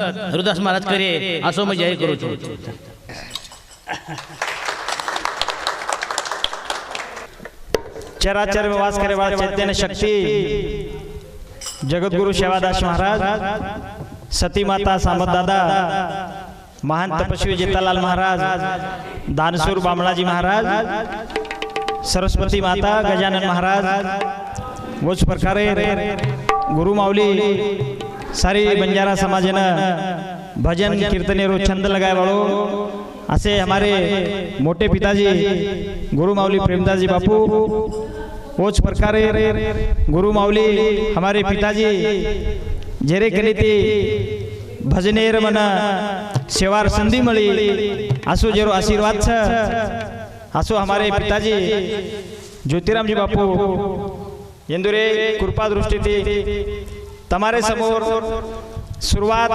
हरिदास महाराज करे असो मैं जाहीर करू छू। चराचर में वास करे वाला चैतन्य शक्ति जगतगुरु सेवादास महाराज, सती माता सामत दादा, महान तपस्वी जेठालाल महाराज, दानशूर बामणाजी महाराज, सरस्वती माता गजानन महाराज, वोच प्रकारे गुरु माऊली सारी बंजारा समाजेनं भजन कीर्तने रो छंद लगाए वालों ऐसे हमारे मोटे पिताजी गुरु माऊली प्रेमदास जी बापू, वोच प्रकारे गुरु माऊली हमारे पिताजी जेरे कनीती भजनेर मना सेवार संधी मळी आसो जेरो आशीर्वाद छ आसो हमारे पिताजी ज्योतिराम जी बापू यंदुरे कृपा दृष्टीती तमारे समोर सुरुवात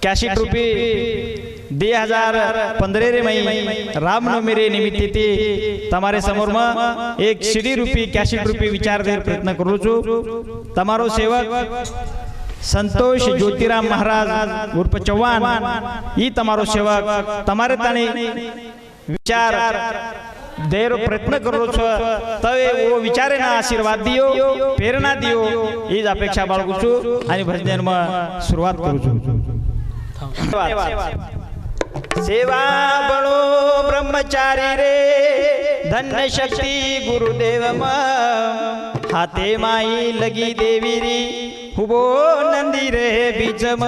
कैशिट रूपी 2015 रे मई रामनवमी रे निमित्त ती तमारे समोर में एक सीडी रूपी कैशिट रूपी विचार देर प्रयत्न करू छु। तमारो सेवक संतोष ज्योतिराम महाराज उर्फ चौहान ई तमारो सेवक तमारे ताणी विचार देर प्रयत्न करो छो तवे वो विचारे ना आशीर्वाद दियो प्रेरणा दियो हीच अपेक्षा बाळगू छु आणि भजन में सुरुवात करू छु। सेवा बळो ब्रह्मचारी रे धन्य शक्ति गुरुदेव हाथे माई लगी देवी री हुबो नंदी रे बीजम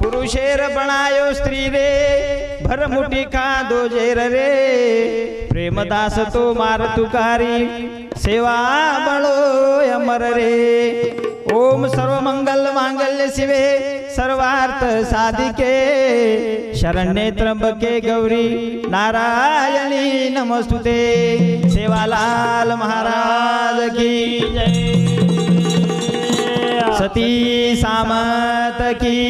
पुरुषेर बनायो स्त्री रे भर मुठी खादो जेर रे प्रेमदास तो मार तुकारी सेवा बळो अमर रे। ओम सर्व मंगल मांगल्य शिवे सर्वार्थ साधिके शरण्ये त्र्यंबके गौरी नारायणी नमस्तुते। सेवालाल महाराज की जय, सती सामत की,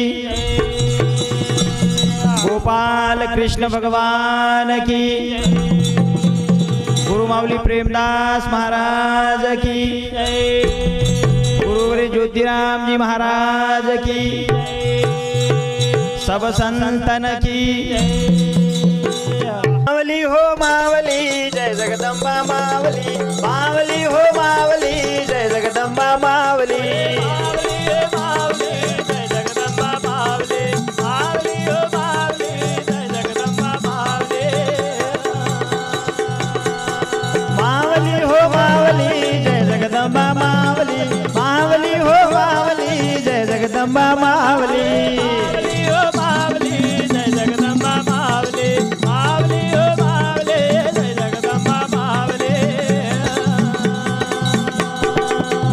गोपाल कृष्ण भगवान की, गुरु माऊली प्रेमदास महाराज की, गुरुवरी ज्योतिराम जी महाराज की, सब संतन की। मावली हो मावली जय जगदम्बा मावली, मावली हो मावली जय जगदम्बा मावली, मावली हो मावली जय जगदम्बा मावली, मावली हो मावली जय जगदम्बा मावली, मावली हो मावली जय जगदम्बा मावली,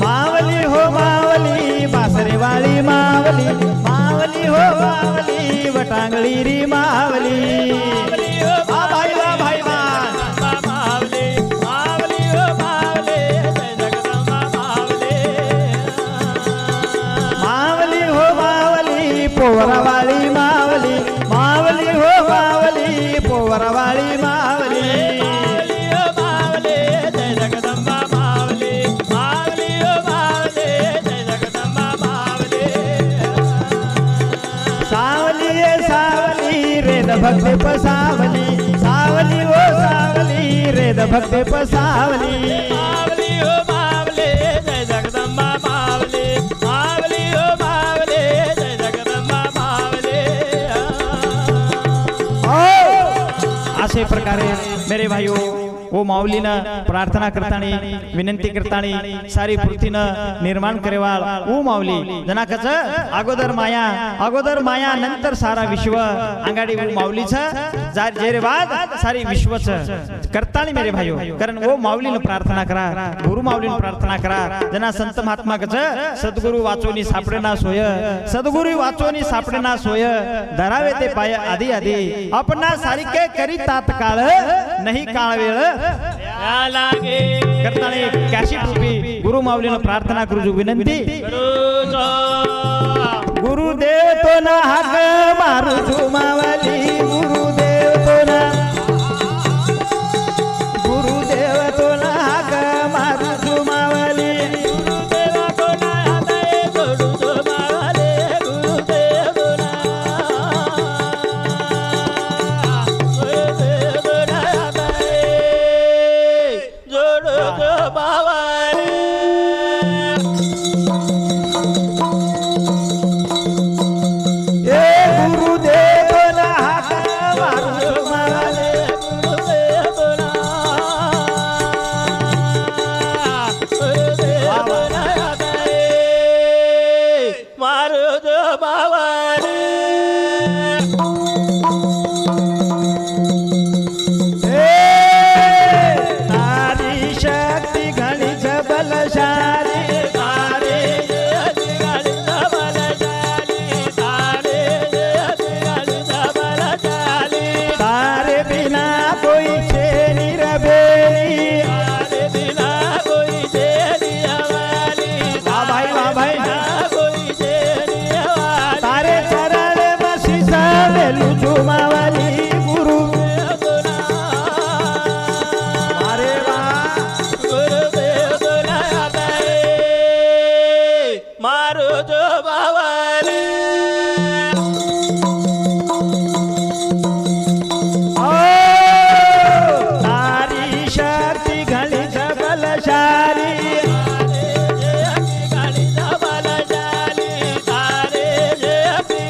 मावली हो मावली बासरे वाली मावली, मावली हो मावली वटांगली री मावली, मावली हो भाई वा भाई पोवरावाली मावली, मावली हो मावली पोवरावाली मावली, मावली हो मावली जय जगदम्बा मावली, मावली हो मावली जय जगदम्बा मावली। सावली सावली रेद भक्ति पसावली, सावली हो सावली रेद भक्ति पसावली, मावली हो मावली जय जगदम्बा मावली, मावली हो मावली जय जगदम्बा मावली। असे प्रकारे मेरे भाइयों वो माऊली न प्रार्थना करतानी विनंती करतानी सारी पृथ्वीनं निर्माण करेवाळ वो माऊली जना कच अगोदर माया नंतर सारा विश्व अंगाडी वो माऊलीच जेरे बाद सारी विश्वच करतानी मेरे भाइयों कारण वो माऊली न प्रार्थना करा गुरु माऊली न प्रार्थना करा जना संत महात्मा कच सद्गुरु वाचोनी सापडेना सोय, सद्गुरु वाचोनी सापडेना सोय धरावे ते पाय आधी आधी अपना सारी के करी तात्काळ नहीं काळ वेळ लागे करताने कैशिट रूपी गुरु माऊलीनं प्रार्थना करू विनंती। गुरुदेव तो ना हाक मारू छु मावली, गुरुदेव तो ना, गुरुदेव तो ना हाक मारू छु मावली, गुरुदेव तो ना हात जोडू छु मावली, गुरुदेव बाबाले तारी शक्ती घणीच बलशाली तारे जगणी सबल जाली तारे जगणी सबल जाली तारे बिना कोई छेनी रबेली तारे बिना कोई तेरी हवाली वाह भाई वाह भाई कोई तेरी हवाली तारे चरण बसी सबेलू झुमावली गुरु अरे वाह गुरुदेव गुलाया दे मारो जो बाबाले ओ तारी शक्ती घणीच बलशाली गाडी सबल जाली तारे जे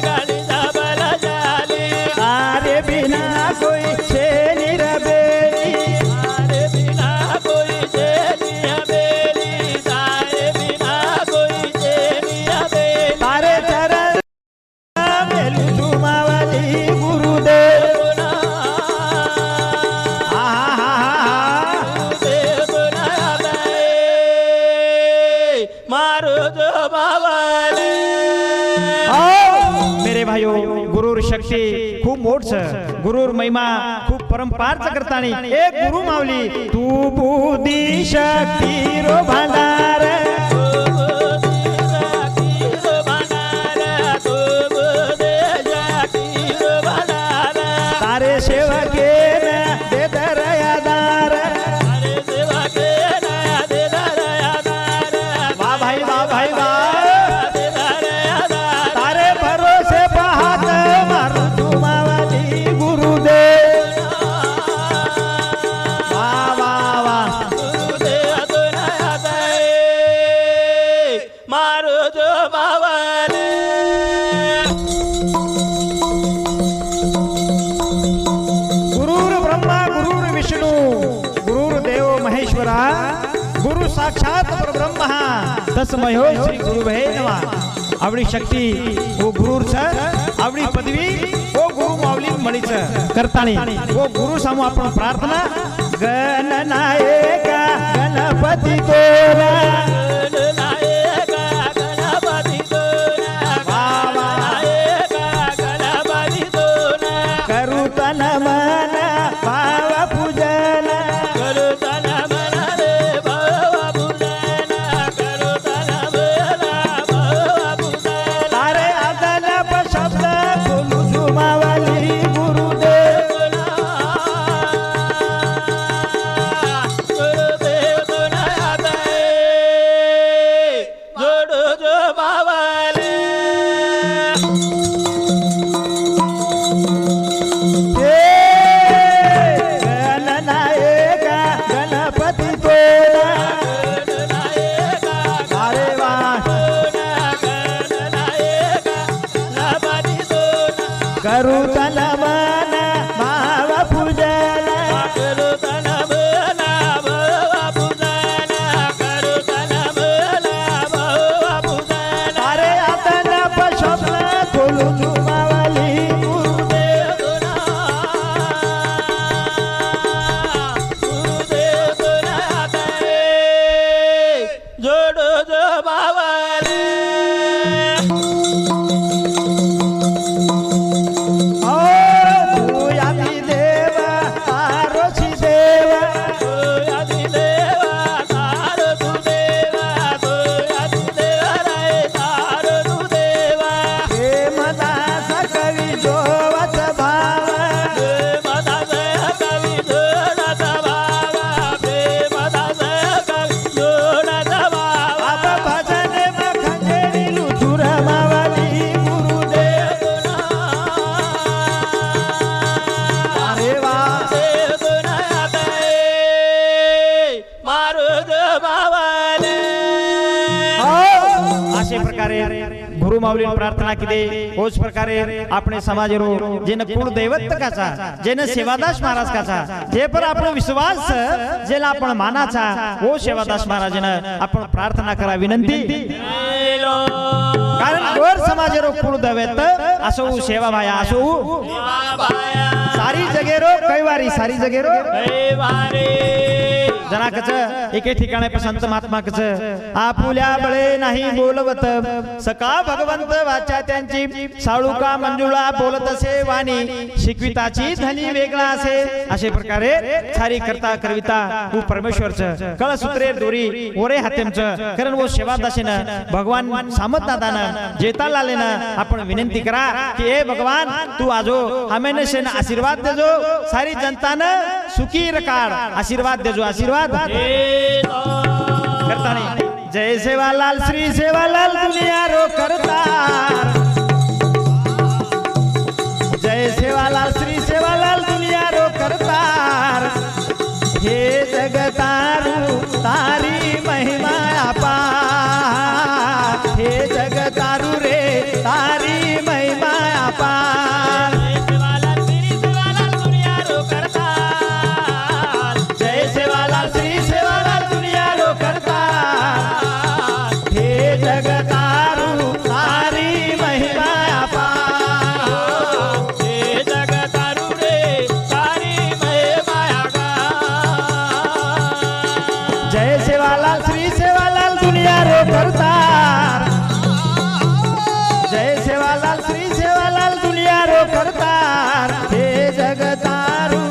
गाडी सबल जाली तारे बिना कोई छेनी रबेली तारे बिना कोई तेरी हवेली तारे बिना कोई तेरी हवेली तारे चरण बेलू झुमावली गुरुदेव मारो जो बाबाले मेरे भाइयों गुरुर शक्ती खूप मोठ गुरुर महिमा खूप परंपारच करतानी एक गुरु माऊली तू बुद्धी शक्ती रो भांडार तारे सेवके दे दरयादार वाह भाई वाह भाई वाह तारे भरोसे पाहत मारू झुमावली गुरुदेव वाह वाह वाह मारो जो बाबाले गुरुर ब्रह्मा गुरुर विष्णू गुरुर देव महेश्वरा गुरु साक्षात परब्रह्म तस्मयो श्री गुरुवे नमः आवडी शक्ती वो गुरुर छ आवडी पदवी वो गुरु माऊली मळी छ करतानी वो गुरु सामू आपण प्रार्थना गणनायका गणपती तोरा करू तन मन भाव पूजन तारे आदन शब्द बोलू झुमावली गुरुदेव गणनायका गणपती तोरा अरे वाह करू तन मन भाव पूजन तारे आदन शब्द बोलू झुमावली गुरुदेव जोडो जो बाबाले ओ तू यादी देव आरोची देव प्रेमदास कवी जोवत भाव आप भजन मखंडेरी लुचुर मावली गुरुदेव अरे वाह अशे प्रकारे गुरु माऊली प्रार्थना केली होच प्रकारे આપણે સમાજરો જેને કુળ દૈવત કાचा જેને સેવાદાસ મહારાજ કાचा જે પર આપણો વિશ્વાસ જેલા आपण માનાचा वो सेवादास महाराजन आपण प्रार्थना करा विनंती कारण गोर समाजेरो कुळ दवेत असो सेवा भाया असो बाया सारी जगेरो कैवारी सारी जगेरो कैवारे जना कच एके ठिकाणी संत महात्मा कच आपुल्या बळे नाही बोलवत सका भगवंत वाचा त्यांची साळुका मंजुळा बोलत असे वाणी शिकविताची धनी वेगळा असे असे प्रकारे सारी करता करविता वो परमेश्वरच कळ सूत्रे दोरी ओरे हातेमच कारण वो सेवा दासेन भगवान सामत दादान जेता लालेन आपण विनंती करा की ए भगवान तू आजो हमें सेन आशीर्वाद देजो सारी जनतानं सुखी रकाड आशीर्वाद देजो आशीर्वाद करतानी जय सेवालाल श्री सेवालाल दुनिया रो करतार जय सेवालाल श्री सेवालाल दुनिया रो करतार हे जगतारू तारी महिमा अपार हे जगतारू रे तारी महिमा अपार जय सेवालाल श्री सेवालाल दुनिया रो करतार हे जगतारू तारी महिमा अपार हे जगतारू रे तारी महिमा जय सेवालाल श्री सेवालाल दुनिया रो करतार जय सेवालाल श्री सेवालाल दुनिया रो करतार हे जगतारू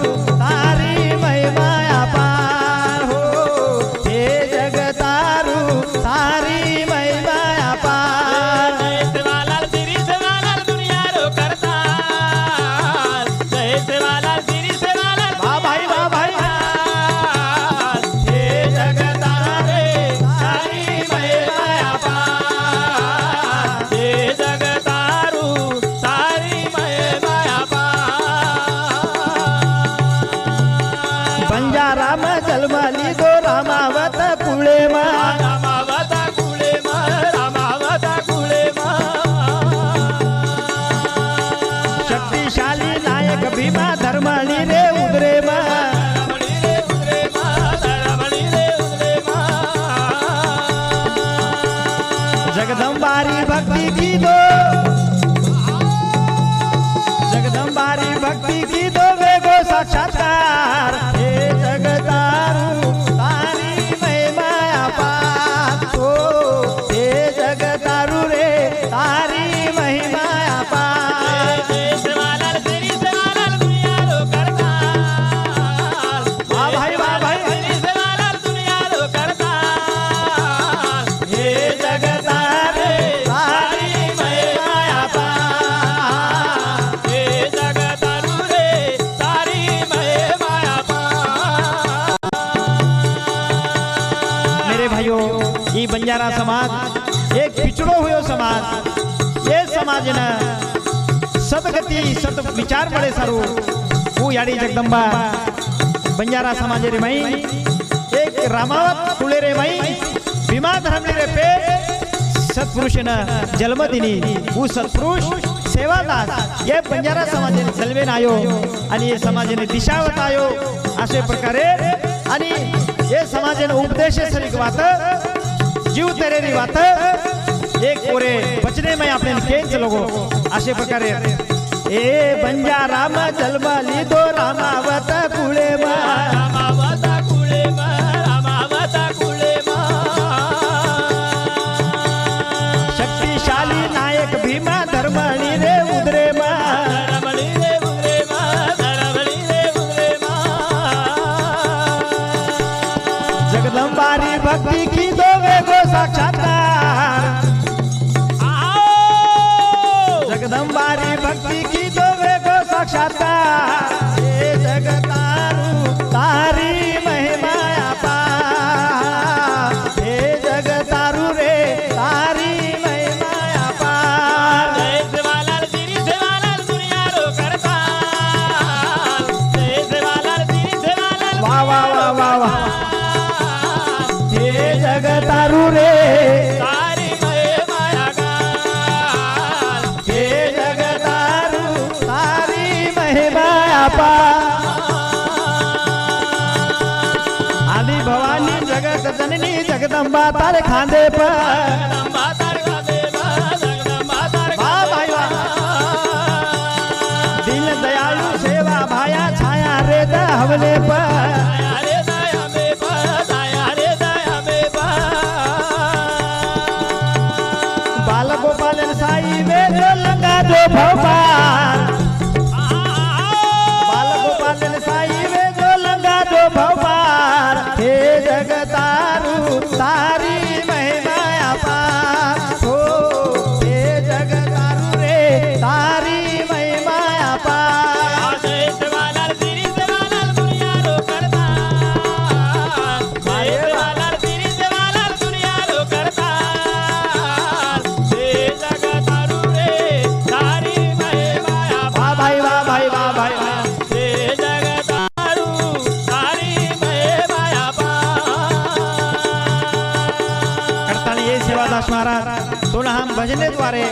तारी महिमा अपार हो हे जगतारू तारी महिमा अपार जय सेवालाल श्री सेवालाल दुनिया रो करतार जय सेवालाल श्री सेवालाल वाह भाई वाह भाई हे जगतारे तारी महिमा अपार हे जगतारू तारी महिमा अपार बंजाराम जन्मली दो रामावत पुळे मा रामावता कुळे मा रामावता कुळे मा शक्तिशाली नायक भीमा धर्मणी रे उदरे मा रमणी रे उदरे मा रमणी रे उदरे मा जगदंबारी भक्ति की दो जगदंबारी भक्ति की दो वेगो साक्षात्कार हे जगतारू तारी महिमा अपार हो हे जगतारू रे तारी महिमा अपार जय सेवालाल श्री सेवालाल दुनिया रो करतार वाह भाई वाह भाई श्री सेवालाल दुनिया रो करतार हे जगतारे तारी महिमा अपार हे जगतारू रे तारी महिमा अपार मेरे भाइयों ये बंजारा समाज एक पिछड़ो हुयो समाज ये समाज न सदगति सत विचार पड़े सारू वो याडी जगदंबा बंजारा समाज रे मई एक रामावत तुळे रे मई भीमा धर्मली रे पे सत्पुरुष न जन्मदिनी वो सत्पुरुष सेवादास ये बंजारा समाज जलवेन आयो आणि ये समाजाने दिशावत आयो असे प्रकारे आणि ये समाजाने उपदेश सरीक वात जीव तेरेरी वात एक ओरे बचने में आपने केंच लोगो असे प्रकारे ए बंजारा म जन्मली दो रामावत कुळे मा रामावता कुळे मा रामावता कुळे मा शक्तिशाली नायक भीमा धर्मणी रे उदरे मा रमणी रे उदरे मा रमणी रे उदरे मा जगदंबारी भक्ति की दो वेगो साक्षात्कार जगदंबारी भक्ति की दो वेगो साक्षात्कार हे जगतारू तारी महिमा अपार हे जगतारू रे तारी महिमा अपार जय सेवालाल श्री सेवालाल दुनिया रो करतार जय सेवालाल श्री सेवालाल वाह वाह वाह वाह वाह हे जगतारू रे तारी महिमा अपार हे जगतारू तारी महिमा अपार आदि भवानी जगत जननी जगदंबा तारे खांदे पर जगदंबा तार खांदे मा हवले पर दया रे दया में पा दया रे दया में पा बाल गोपालन साई वे जो लंगा जो भवपाल बाल गोपालन साई वे जो लंगा जो भवपाल हे जगतारू तारी महिमा अपार हो हे जगतारू रे तारी महिमा अपार जय सेवालाल श्री सेवालाल दुनिया रो करता जय सेवालाल श्री सेवालाल दुनिया रो करता जय जगतारू रे तारी महिमा वाह भाई वाह भाई वाह भाई वाह जय जगतारू तारी महिमा करताना ये सेवादास महाराज तुला हम भजनेद्वारे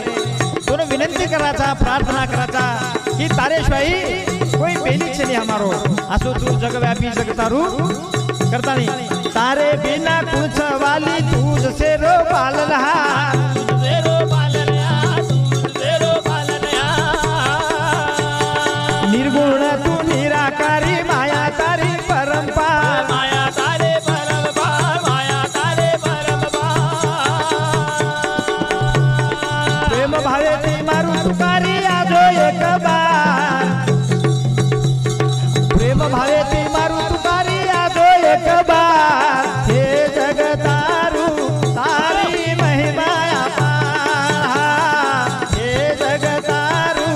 तुला विनंती करायचा प्रार्थना करायचा की तारेशिवाई कोई बेलीच नाही हमारो असो तू जगव्यापी जगतारू करतानी तारे बिना कुछ वाली तुझ से रो पालला तेरो पालनया तेरो पालनया निर्गुण तू निराकारी माया तारी परंपार माया तारे परम पार माया तारे परम पार प्रेम भावे ती मारू तुकारी आजो एक बार प्रेम भावे ती मारू तुकारी आजो एक बार हे जगतारू तारी महिमा अपार हे जगतारू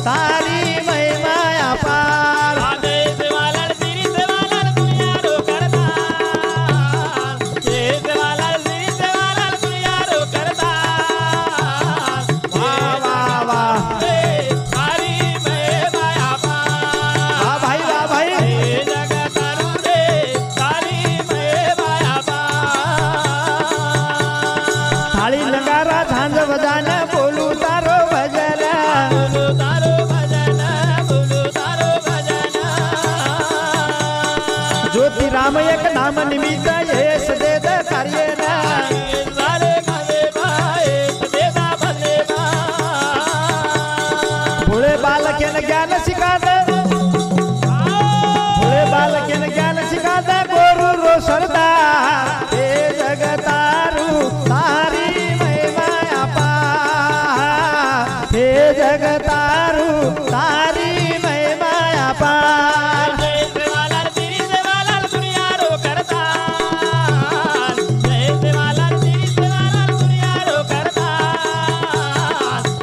तारी महिमा अपार जय सेवालाल श्री सेवालाल दुनिया रो करता जय सेवालाल श्री सेवालाल दुनिया रो करता वाह वाह वाह तारी महिमा पार वाह भाई वाह भाई जय जगतारू रे तारी महिमा पार थाळी लंगारा झांज बजाना बोलू तारो भजन बोलो तारो भजन बोलो तारो भजन ज्योति राम एक नाम निमित्त येस देद कार्य ना सारे खले भाई सदेदा भले बा भोळे बालकेन ज्ञान शिकाद भोळे बालकेन ज्ञान शिकाद गोरु रो सरदार हे जगतारू तारी महिमा अपार हे जगतारू तारी महिमा अपार जय सेवालाल श्री सेवालाल दुनिया रो करता जय सेवालाल श्री सेवालाल दुनिया रो करता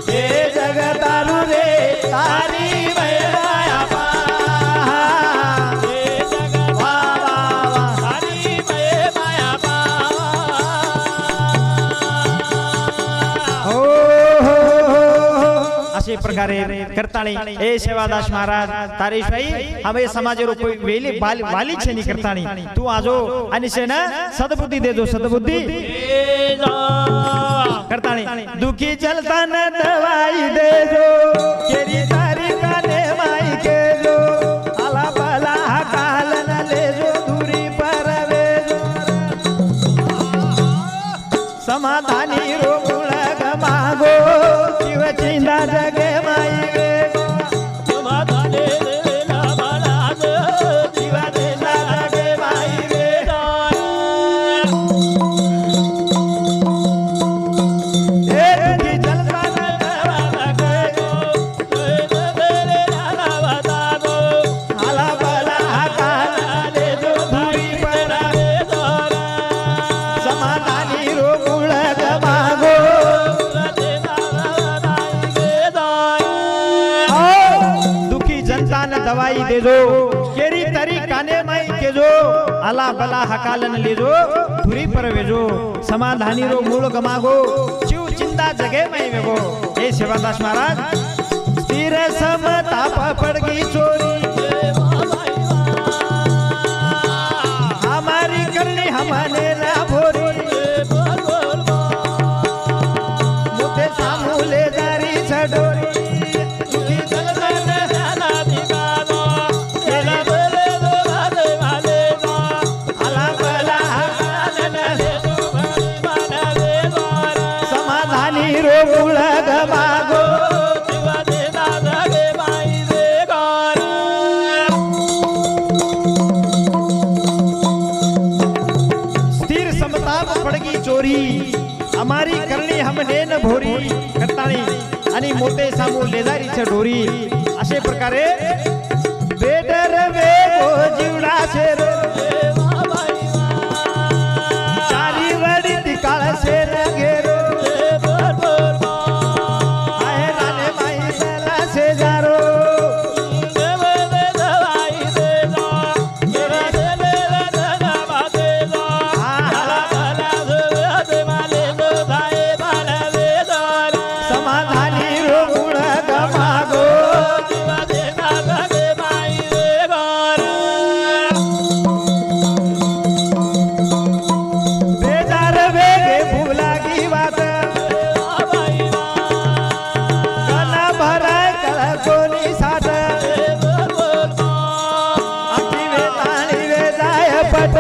हे जगतारू रे तारी महिमा अपार जय जगत वाह वाह वाह तारी महिमा पार हो असे प्रकारे करताळी ए सेवादास महाराज तारेशाई हवे समाज रो कोई वेली वाली छेनी करताणी तू आजो आणि से ना सद्बुद्धी दे दो सद्बुद्धी करताणी दुखी चलता न दवाई दे दो केरी तारी काने माई के जो आला बला काल न ले जो दूरी पर वे जो समाधानी रो मुळ गमागो शिव चिंदा जगे माई वे समाधाने देला महाराज शिव चिंदा जगे माई वे हे दुखी चलता न आला बला काल ले जो दूरी पर समाधानी रो मुळ गमागो दुखी जनता ने दवाई दे दो केरी तरी काने माई के जो अला बला हकालन ले जो धुरी पर वेजो समाधानी रो मूळ गमागो जीव चिंता जगे माई वेगो हे सेवादास महाराज स्थिर समताप पड़गी चोरी हमारी करनी हमने ना भोरी मुझे सामूले दारी छडोरी दुखी चलता न आला बला हकालन समाधानी रो मूळ गमागो मोते सामू लेजारीच्या डोरी असे प्रकारे बेडर वेगो जीवडा शेर चारी वडी ती काळ शेर घेरो आहे राणे माई बेला शेजारो समाधानी रोगुळ गमागो बेजार वेगे फुलागी वात कना भराय कळ कोणी साठ आखी वेताळी वेजाय पट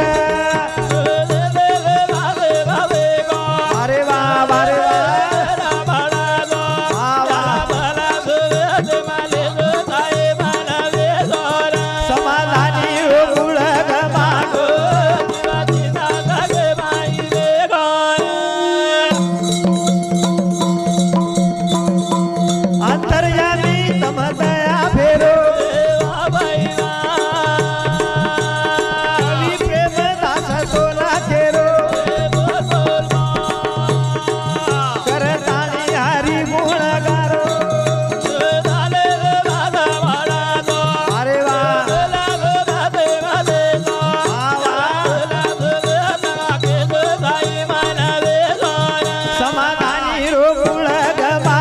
अरे वा अरे वा समाधानी रोगुळ गमागो अंतर्यामी तम दया फेरो कवी प्रेम दास सोला खेरो करताळी हरी मूळ गारो अरे वा समाधानी रोगुळ गमा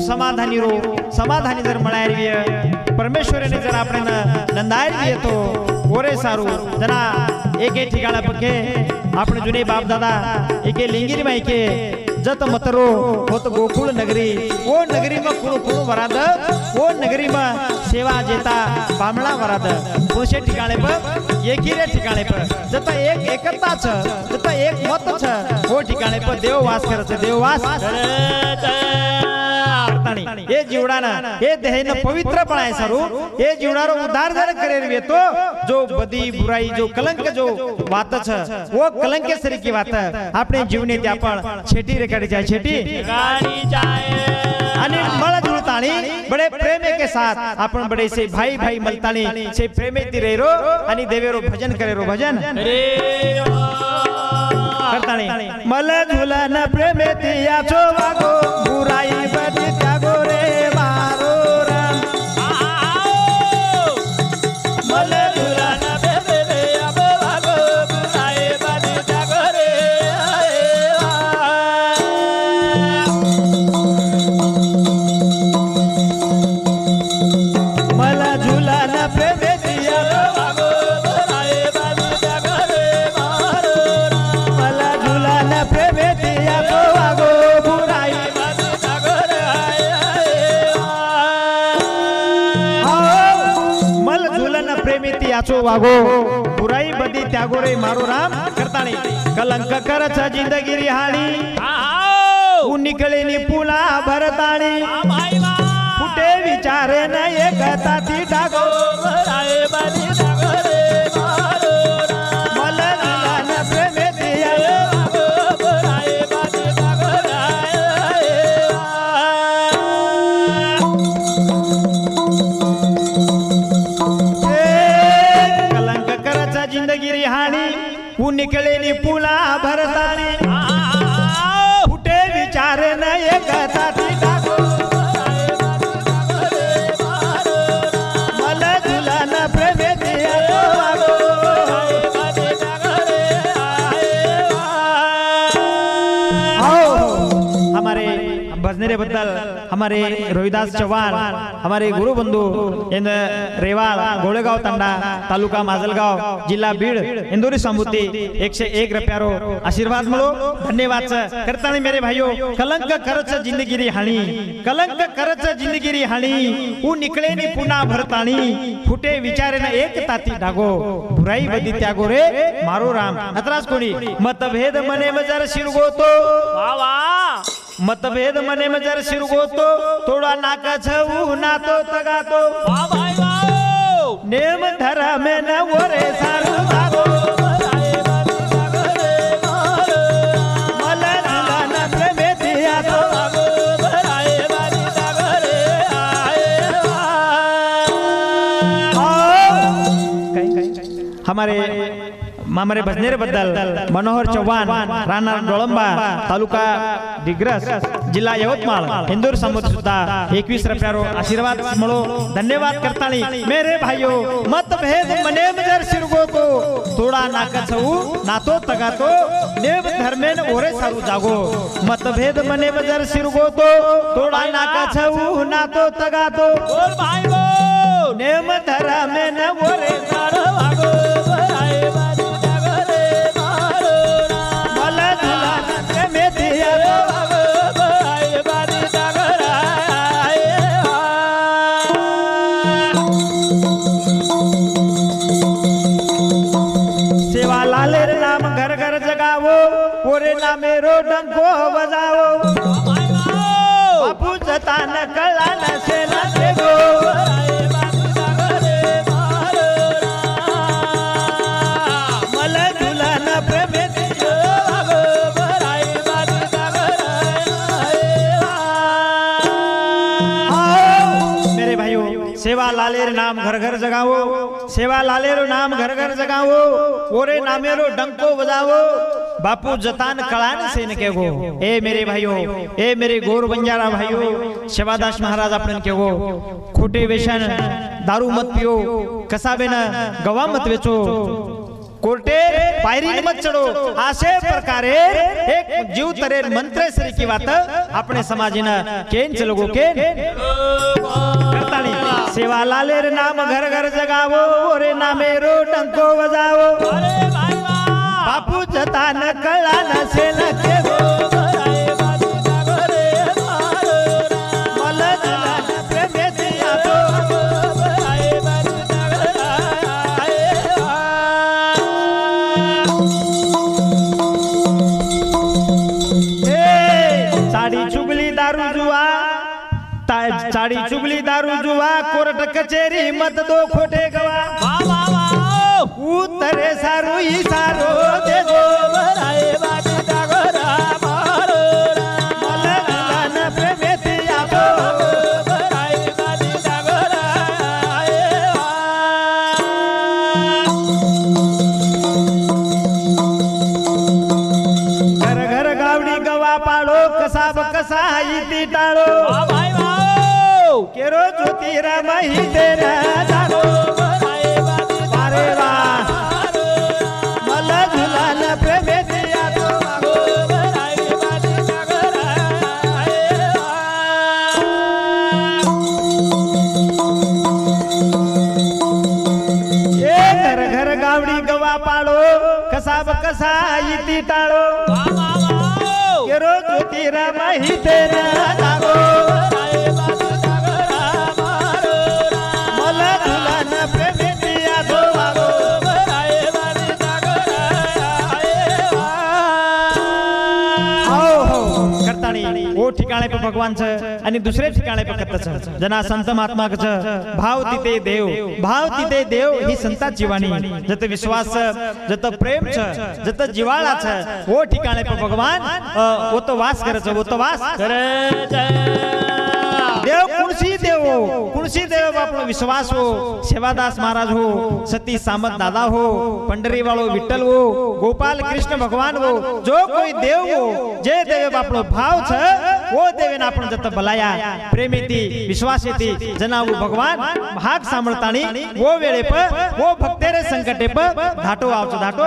समाधानी रो समाधानी जर म्हणाय परमेश्वराने जर आपण नंदाय येतो ओरे सारू जना एके ठिकाणा पक्के आपण जुने बाप दादा एके लिंगिरी मायके जत मतरो होत गोकुळ नगरी ओ नगरी म कुण कुण वराद ओ नगरी म सेवा जेता बामणा वराद पुणशे ठिकाणे प एकीरे ठिकाणे प जत एक एकता छ जत एक मत छ ओ ठिकाणे प देव वास करछ देव वास हे जीवडाना हे देहन पवित्र पणाय सारू हे जीवनारो उद्धार जर करेर येतो जो बदी बुराई जो कलंक जो वात छ वो कलंके सरी की वात आपणे जीवने ते आपण छेटी रेकाडी जाय छेटी आणि मळ जुळताणी बडे प्रेमे के साथ आपण बडे से भाई भाई मलताणी से प्रेमे ती रेरो आणि देवेरो भजन करेरो भजन करताणी मल झुलन प्रेमे ती याचो वागो बुराई बदी त्यागो रे मारो राम मल झुलन प्रेमे ती याचो वागो बुराई बदी त्यागो रे मल झुलन प्रेमे ती याचो वागो बुराई बदी त्यागो रे मारो मल झुलन प्रेमे ती याचो वागो बुराई मल झुलन प्रेमिती याचो वागो बुराई बदी त्यागो रे मारो राम करताणी कलंक करच जिंदगी रिहाणी निकळेनी पुला भरताणी फुटे विचारे न एकता ती टाको मल झुलन प्रेमिती कलंक करच जिंदगी रिहाणी निकळेनी पुला भरताणी फुटे विचार न एकता ती टाको मल झुलन प्रेमिती हमारे भजनेरे बद्दल हमारे रोहिदास चव्हाण हमारे गुरु बंधु इन रेवाड़ गोळेगाव तांडा तालुका माजलगाव जिल्हा बीड इंदोरी संबुती 101 रुपयारो आशीर्वाद मिलो धन्यवाद करताणी मेरे भाइयों कलंक करच जिंदगी री हाणी कलंक करच जिंदगी री हाणी ऊ निकळेनी पुन्हा भरताणी फुटे विचारे न एक ताती डागो बुराई बदी त्यागो रे मारो राम नतराज कोणी मतभेद मने मजर शिरगोतो वा वा मतभेद मने मजर शिरगोतो थोड़ा नाका छऊ नातो तगातो वा भाई वाओ नेम धरा में न वरे सारू जागो हमारे मामरे भजनेर बद्दल मनोहर चव्हाण राहणार डोळंबा तालुका दिग्रस जिल्हा यवतमाळ हिंदूर समुद्र सुद्धा 21 रुपयारो आशीर्वाद मळो धन्यवाद करतानी मेरे भाइयों मतभेद मने जर शिरगो तो थोडा नाकछऊ नातो तगातो नेम धर्मेन ओरे सारू जागो मतभेद मने जर शिरगो तो थोडा नाकछऊ नातो तगातो बोल भाई बोल नेम धर्मेन ओरे सारो वागो भराए बाजू जागरे मारो मला तुला प्रेमेतिया वागो भराए बाजू जागराए सेवा लालेर नाम घर घर जगावो ओरे नामे रो डंको बजावो भाई बाप बापू जतान कळा नसेल ते गो भराए बाजू जागरे मारो मला तुला न प्रेमेतिया वागो भराए बाजू जागराए आओ मेरे भाइयों सेवा लालेर नाम घर घर जगावो सेवा लालेरो नाम घर घर जगावो ओरे नामेरो डंको बजावो बापू जतान कळान से न केगो ए मेरे भाइयों ए मेरे गोर बंजारा भाइयों शिवादास महाराज आपण केगो खोटे वेशन दारू मत पियो कसाबेन गवा मत वेचो कोर्टे पायरी मत चढो असे प्रकारे एक जीव तरे मंत्र श्री की बात अपने समाजीन केन चलोगो केन करतानी सेवा लालेर नाम घर घर जगावो ओरे नामे रो डंको बजावो अरे भाई बाप बापू जतान कळा नसेल केगो भराए बाजू जागरे मारो मला तुला प्रेमेतिया तो भराए बाजू जागराए ए साडी चुगली दारू जुआ साडी चुगली दारू जुआ कोर्ट कचेरी मत दो खोटे गवा वाह वाह वाह उतरे सारू ही सारो दे दो भराए बाजू जागरा मारो मला तुला न प्रेमेतिया तो भराए बाजू जागराए घर घर गावडी गवा पाळो कसाब कसा इति टाळो वाह भाई वाह केरो ज्योतिराम ही तेरा जागो भराए बाजू अरे वा मारो मला तुला न प्रेमेतिया तो भराए बाजू जागराए ए घर घर गावडी गवा पाळो कसाब कसा इति टाळो वाह वाह वाह केरो ज्योतिराम ही तेरा जागो भराए बाजू जागरा मारो मला तुला न प्रेमेतिया तो वागो भराए बाजू जागराए हो हो करतानी ओ ठिकाणे पे भगवानचं आणि दुसरे ठिकाणे पे कथचं जना संत महात्माचं भाव तिथे देव ही संता जीवानी जत विश्वास जत प्रेम जत जिवाळाच ओ ठिकाणे पे भगवान ओ तो वास करच ओ तो वास देव कुणसी देव आपलो विश्वास हो सेवादास महाराज हो सती सामत दादा हो पंढरी वालो विठ्ठल हो गोपाल कृष्ण भगवान हो जो कोई देव हो जे देव आपलो भाव छ वो देवेन आपण जत भलाया प्रेमेती विश्वासेती जनावू भगवान भाग सांभळतानी वो वेळे प वो भक्तेरे संकटे प धाटो आवचो धाटो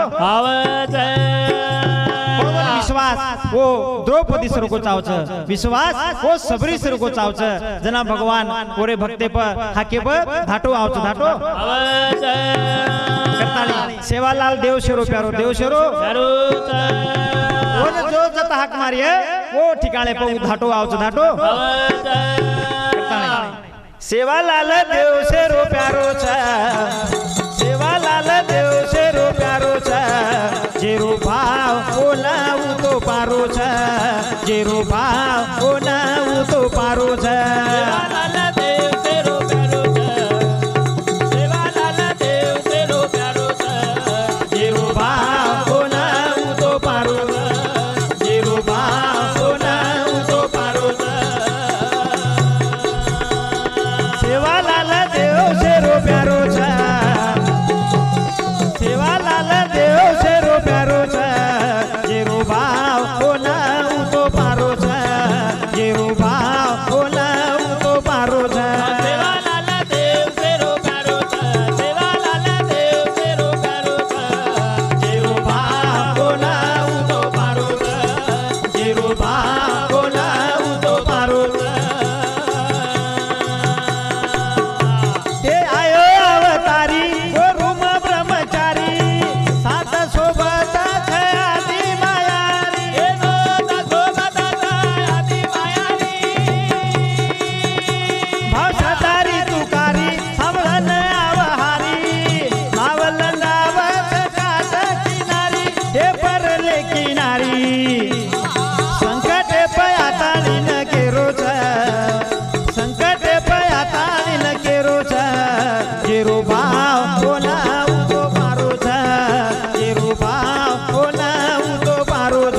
विश्वास वो द्रौपदी सरको चावच विश्वास वो सबरी सरको चावच जना भगवान ओरे भक्ते प हाके प धाटो आवच धाटो करताली सेवालाल देवशेरो प्यारो देवशेरो वो जो जत हाक मारिये वो ठिकाणे प धाटो आवच धाटो करताली सेवालाल देवशेरो प्यारो छ सेवालाल देवशेरो प्यारो छ जेरो भाव ओलाऊ तो पारो छ जेरो भाव ओलाऊ तो पारो छ जेरो भाव ओलाऊ तो पारो छ जेरो भाव ओलाऊ तो पारो छ सेवालाल देव शेरो प्यारो छ सेवा जिरोबा बोलावू तो पारोच ते आयो अवतारी गुरुम ब्रह्मचारी सात सोबत आदि मायारी भाव सदारी तुकारी सावळन आवहारी नावल नावच काट किनारी हे परले किनारी संकट पयाताळी न केरोच संकट पयाताळी न केरोच जिरोबाव बोलावू तो पारोच जिरोबाव बोलावू तो पारोच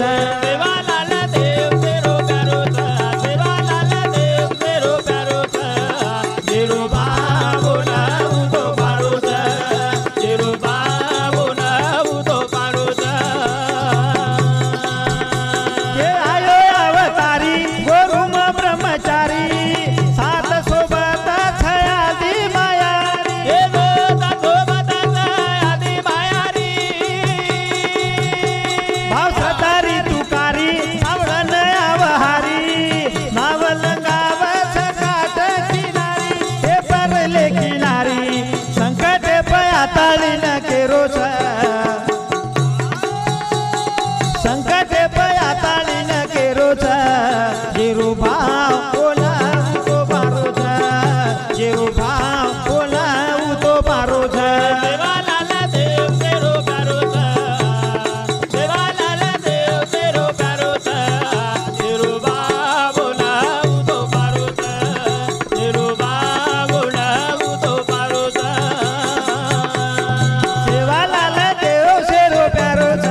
हे आयो अवतारी गुरुम ब्रह्मचारी सात सोबत आदि मायारी भाव सदारी तुकारी सावळन आवहारी नावल गावच काट किनारी हे परले किनारी संकट पयाताळी न केरोच संकट पयाताळी न केरोच जिरुभाव बोलावू तो पारोच जिरुभाव बोलावू तो पारोच सेवालाल देव शेरो प्यारोच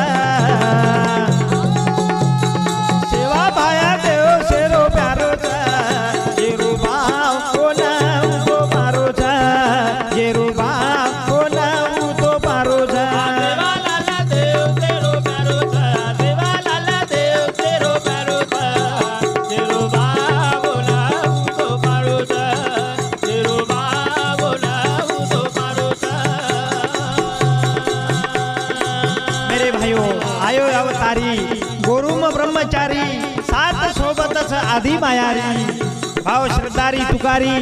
सेवा भाया देव शेरो प्यारोच जिरुभाव बोलावू तो पारोच जिरुभाव बोलावू तो पारोच मेरे भाइयों आयो अवतारी गुरुम ब्रह्मचारी सात सोबतच आधी मायारी भाव श्रद्धारी तुकारी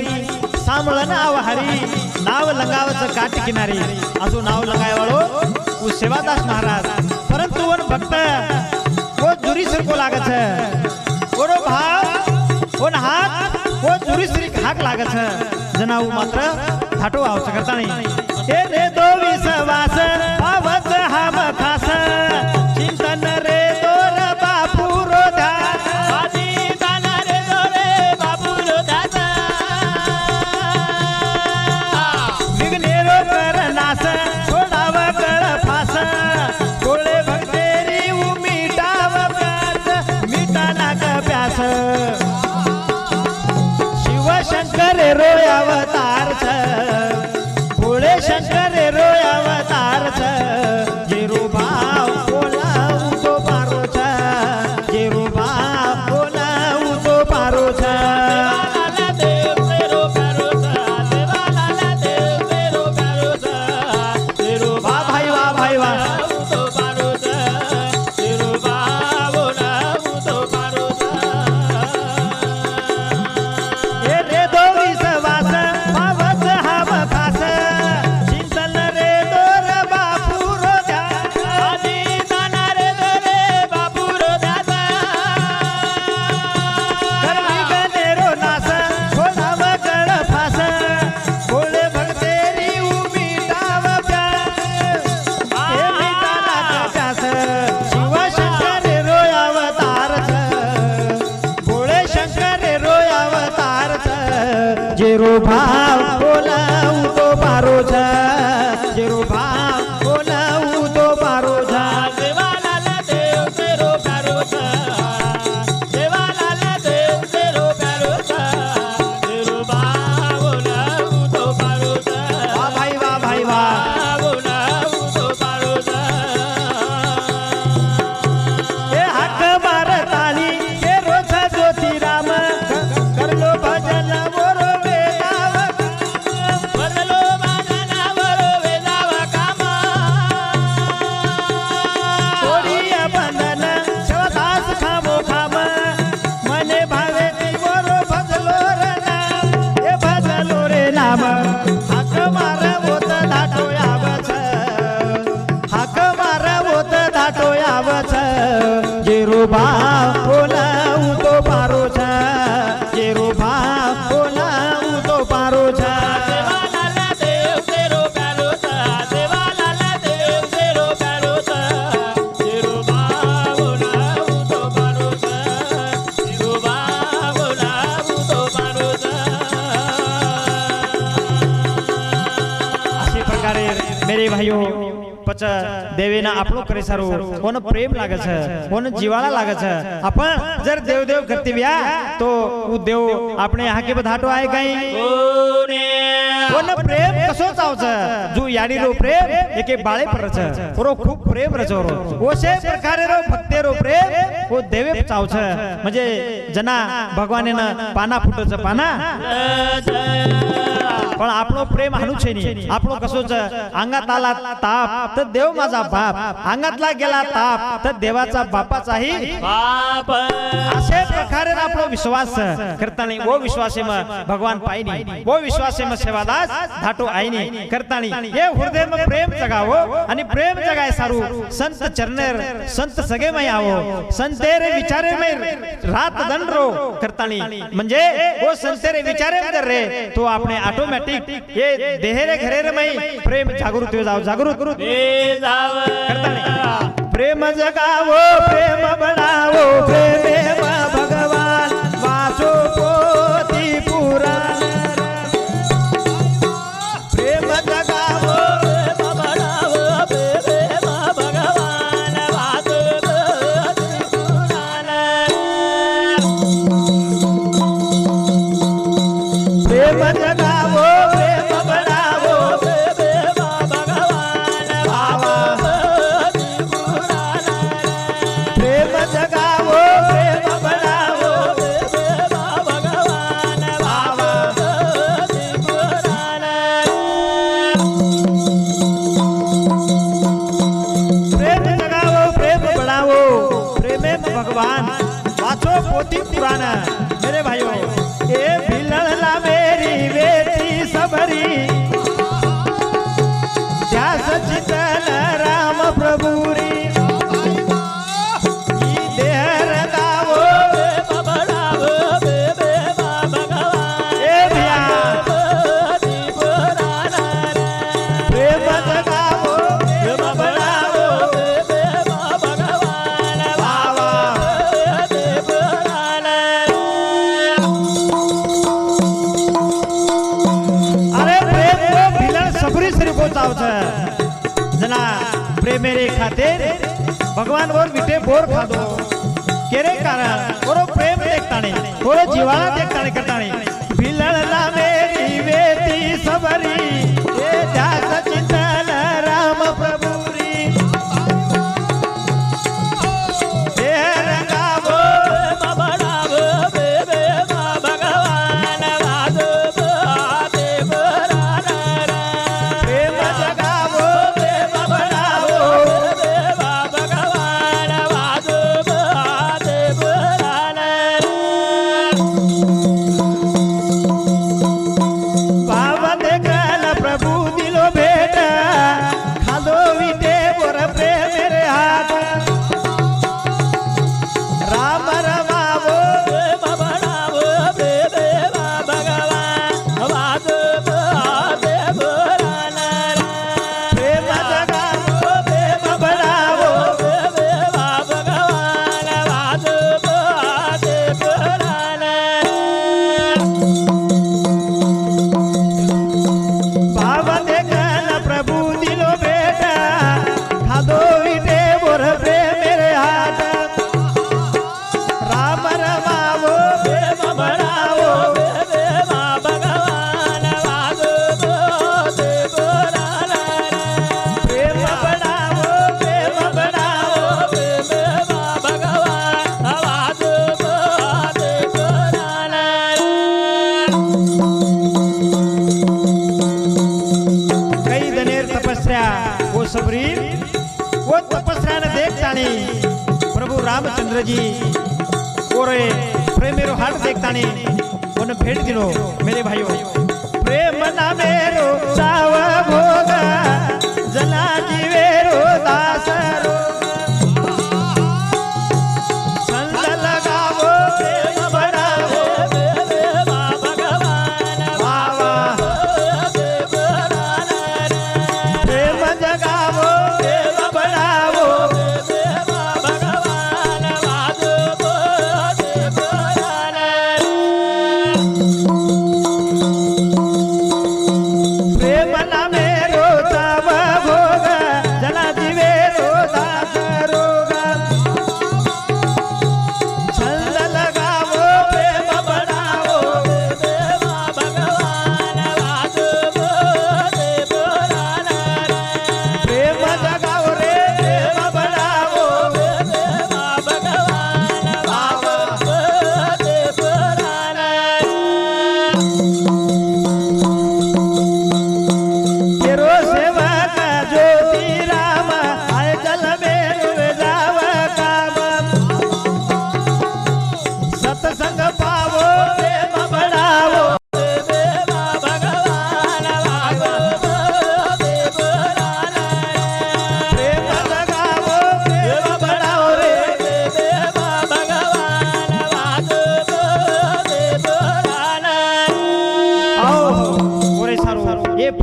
सामळन आवहारी नाव लंगावच काट किनारी असो नाव लगायवाळो वो सेवादास महाराज परंतु वन भक्त वो जुरी सर को लागत है ओरो भाव वन हात वो जुरी सरी हाक लागत है जनाऊ मात्र थाटो आवच करता नहीं हे रे दो विश्वास आवत हम खास चिंतन रे दोर बापू रो ध्यास विघ्नेरो कर नास सोडाव कळ फास कोळे भक्तेरी उमिटाव प्यास मिटा नाक प्यास शिवशंकर रोय अवतार भोळे शंकर रोय अवतार जिरुभाव बोलावू तो पारोच जिरुभाव बोलावू तो पारोच वाह भाई वाह भाई वाह हे रे दो विश्वास पावत हम खास चिंतन रे दोर बापू रो ध्यास कर्मी गनेरो नास सोडाव कळ फास भोळे भक्तेरी उमिटाव प्यास हे मिटा नाक प्यास शिवशंकर रोय अवतार भोळे शंकर रोय अवतार जिरुभाव बोलावू तो पारोच जिरुभाव बोलावू तो पारोच वाह भाई वाह भाई वाह हे हाक मार ताली हे रोज ज्योतिराम करलो भजन मोरो वेदाव ભાવ ઓલાવું તો પારો છે જેરો ભાવ ઓલાવું તો પારો છે દેવાલાલ દેવ તેરો પ્યારો થા દેવાલાલ દેવ તેરો પ્યારો થા તેરો બાવલાવું તો પારો થા તેરો બાવલાવું તો પારો अशा प्रकारे मेरे भाइयों पच देवेना आपलो करे सारो कोण प्रेम लागे छे कोण जीवाळा लागे छे आपण जर देव देव करती व्या तो उ देव आपणे हाके बधाटो आहे काही कोने कोण प्रेम कसो चाव छे जो याडी रो प्रेम एके बाळे पर छे ओरो खूप प्रेम रचोरो ओसे प्रकारे रो भक्ते रो प्रेम ओ देवे चाव छे म्हणजे जना भगवानेन पाना फुटो छे पाना पण आपलो प्रेम हानू छे नी आपलो कसो छे अंगात आला ताप तर देव माझा बाप अंगातला गेला ताप तर देवाचा बापाचाही बाप असे प्रकारे आपलो विश्वास करतानी वो विश्वासे में भगवान पाईनी वो विश्वासे में सेवादास धाटो आईनी करतानी ये हृदय में प्रेम जगावो आणि प्रेम जगाय सारू संत चरणेर संत सगे में आवो संतेरे विचारे में रात दंडरो करतानी म्हणजे वो संतेरे विचारे में रे तो आपने ऑटोमॅटिक ये देहेरे घरेरे में प्रेम जागृत हो जाओ जागृत करतानी प्रेम जगावो प्रेम बढ़ावो प्रेम भगवान वाचो पोथी पुराण प्रेम जगावो प्रेम बढ़ावो प्रेम भगवान वाचो पोथी पुराण प्रेम जगावो प्रेम बढ़ावो प्रेम भगवान वाचो पोथी पुराण प्रेम जगावो प्रेम बढ़ावो प्रेम भगवान वाचो पोथी पुराण प्रेम जगावो प्रेम बढ़ावो प्रेम भगवान वाचो पोथी पुराण मेरे भाइयों ए भिलला मेरी बेटी सबरी ध्यास चितल राम प्रभुरी ई देहर दावो प्रेम बढ़ावो प्रेम भगवान ए भिया पोथी पुराण प्रेम जगावो प्रेम बढ़ावो प्रेम भगवान वावा पोथी पुराण अरे प्रेम को भिलण सबरी सरी पोचाव छे जना प्रेमेरे खातिर भगवान और विटे बोर खादो केरे कारण ओरो प्रेम देखताणी ओरो जीवाला देखताणी करताणी भिलण ला मेरी बेटी सबरी ए ध्यास चिंतन राम प्रभुरी देहर गावो प्रेम बढ़ावो प्रेम भगवान वाचो पोथी पुराण प्रेम जगावो प्रेम बढ़ावो प्रेम भगवान वाचो पोथी पुराण भाव देखल प्रभु दिलो भेट खादो विटे बोर प्रेम रे हाथ राम रमावो प्रेम बढ़ावो प्रेम भगवान वाचो पोथी पुराण प्रेम जगावो प्रेम बढ़ावो प्रेम भगवान वाचो पोथी पुराण भाव देखल प्रभु दिलो भेट खादो विटे बोर प्रेम रे हाथ राम रमावो प्रेम बढ़ावो प्रेम भगवान वाचो पोथी पुराण प्रेम बढ़ावो प्रेम बढ़ावो प्रेम भगवान वाचो पोथी पुराण कई दनेर तपस्या वो सबरी वो तपस्या ने देखतानी प्रभु रामचंद्र जी और प्रेमेरो हाट देखतानी उन भेट दिनो मेरे भाइयों प्रेम ना मेरो साव भोग जना जीवेरो दासरो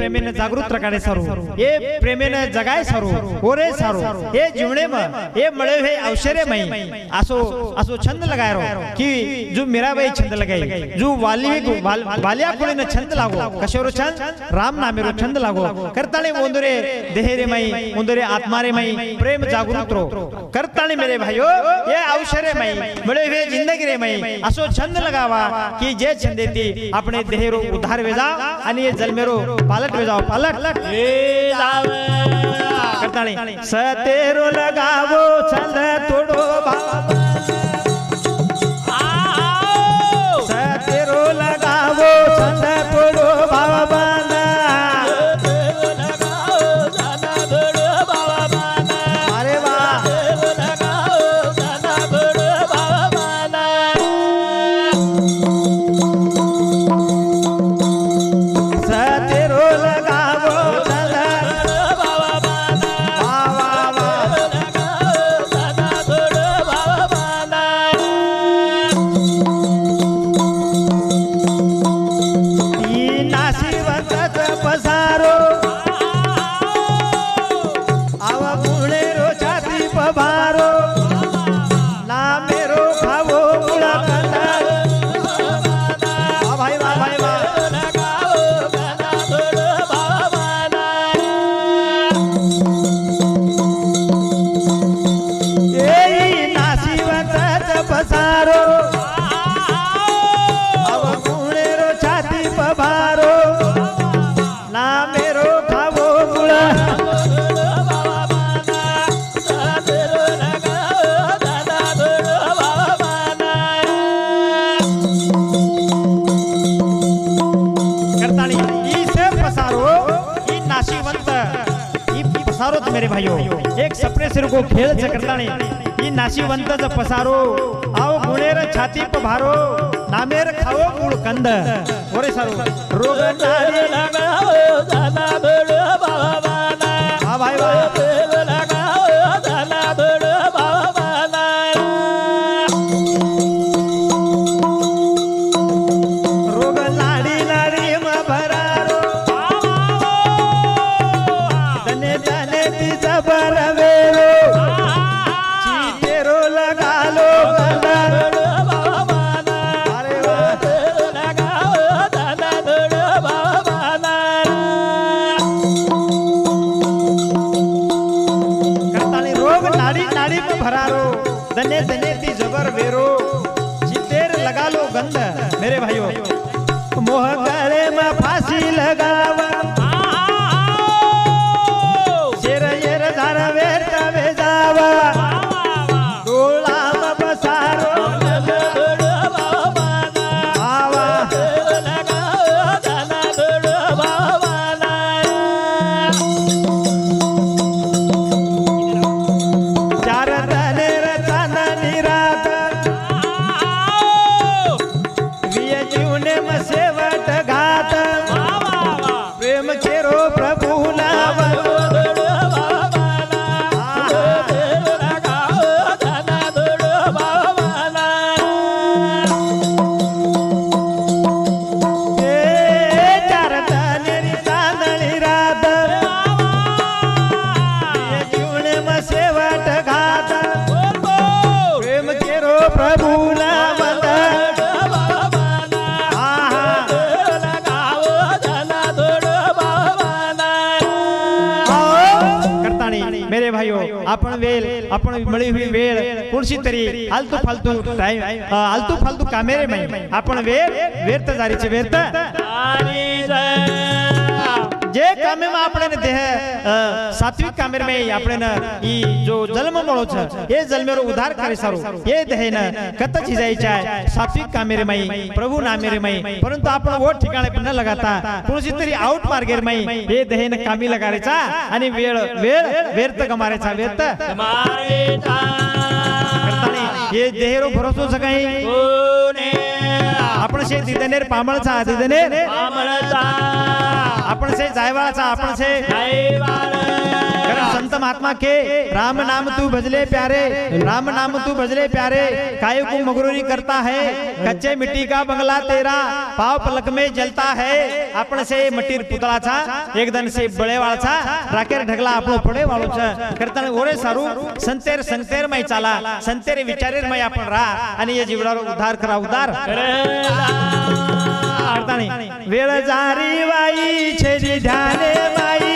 प्रेमेने जागृत रकाडे सारू ये प्रेमेने जगाय सारू ओरे सारू ये जीवणे म ये मळे हे अवसरे मई असो असो छंद लगायरो की जो मीराबाई छंद लगाई जो वालिया कोळीने छंद लागो कशोरो छंद राम नामेरो छंद लागो करताळे मोंदरे देहरे मई मोंदरे आत्मारे मई प्रेम जागृत रो करताळे मेरे भाइयों ये अवसरे मई मळे हे जिंदगी रे मई असो छंद लगावा की जे छंद येती આપણે દેહરો ઉધાર વેજા અને એ જલમેરો પાલટ વેજાઓ પાલટ એ જાવ કરતાણી સતેરો લગાવો છંદ તોડો બાબા આવો સતેરો લગાવો છંદ તોડો બાબા અરે વાહ સતેરો લગાવો છંદ ઈ નાસીવંત પસારો આવા ગુણેરો છાતી પભારો ના મેરો ખાવો ગુણા કંદાર વાહ ભાઈ વાહ ભાઈ વાહ એ નાસીવંત પસારો આવા ગુણેરો છાતી પભારો ના મેરો ખાવો ગુણા करताली ई से पसारो ई नाशीवंत ई पसारो मेरे भाइयों एक सपने सिर को खेल से करताली ई नाशीवंत ज पसारो आओ गुणेर छाती प भारो नामेर खाओ गुळ कंद ओरे सारो रोग नारी हा भाई वाह रोग लाडी लाडी म भरारो तने जाने ती जबर वेरो चीतेरो लगालो कंदर अरे वाह करताली रोग नाडी नाडी में भरारो दने दने ती जबर वेरो चितेर लगा लो गंध मेरे भाइयों मोह गले में फांसी लगावा शेर येर धार वेरता वेजावा डोळा में बसारो आवा चार तनेर चांदनी रात विय जीवने में सेवट घात प्रेम केरो प्रभु नाम चार तनेरी चांदनी रात विय जीवने में सेवट घात प्रेम केरो प्रभु नाम करताणी मेरे भाइयों आपण वेल आपण मिळी हुई वेळ कोणशी तरी आलतू फालतू टाइम आलतू फालतू कामेरे में आपण वेळ व्यर्थ जारीचे व्यर्थ जे कामे में આપણે દેહ સાત્વિક કામેર में આપણે ઈ जो जन्म મળો છે એ જન્મેરો ઉદ્ધાર કરે સારું એ દેહને કત જાય છે સાત્વિક કામેર में प्रभु नामेर में परंतु आपण वो ठिकाणे पण न लगाता कोणशी तरी आउट मार्गेर में हे देहने कामी लगारेचा आणि वेळ वेळ व्यर्थ गमारेचा व्यर्थ करतानी हे देहरो भरोसो सकाई आपण से दिदनेर पामळचा दिदनेर आपण से जायवाळाचा आपण से कारण संत महात्मा के राम नाम तू भजले प्यारे, राम नाम तू भजले प्यारे, काय को मगरूरी करता है, कच्चे मिट्टी का बंगला तेरा पाव पलक में जलता है। आपण से मटीर पुतळाचा एकदन से बळे वाळचा राकेर ढगला आपलो पडे वाळूचा करताना ओरे सारू संतेर संतेर मै चाला, संतेर विचारेर मै आपण राहा आणि या जीवनावर उद्धार करा उद्धार करताना वेळ जारी वाई छेदी ध्याने बाई,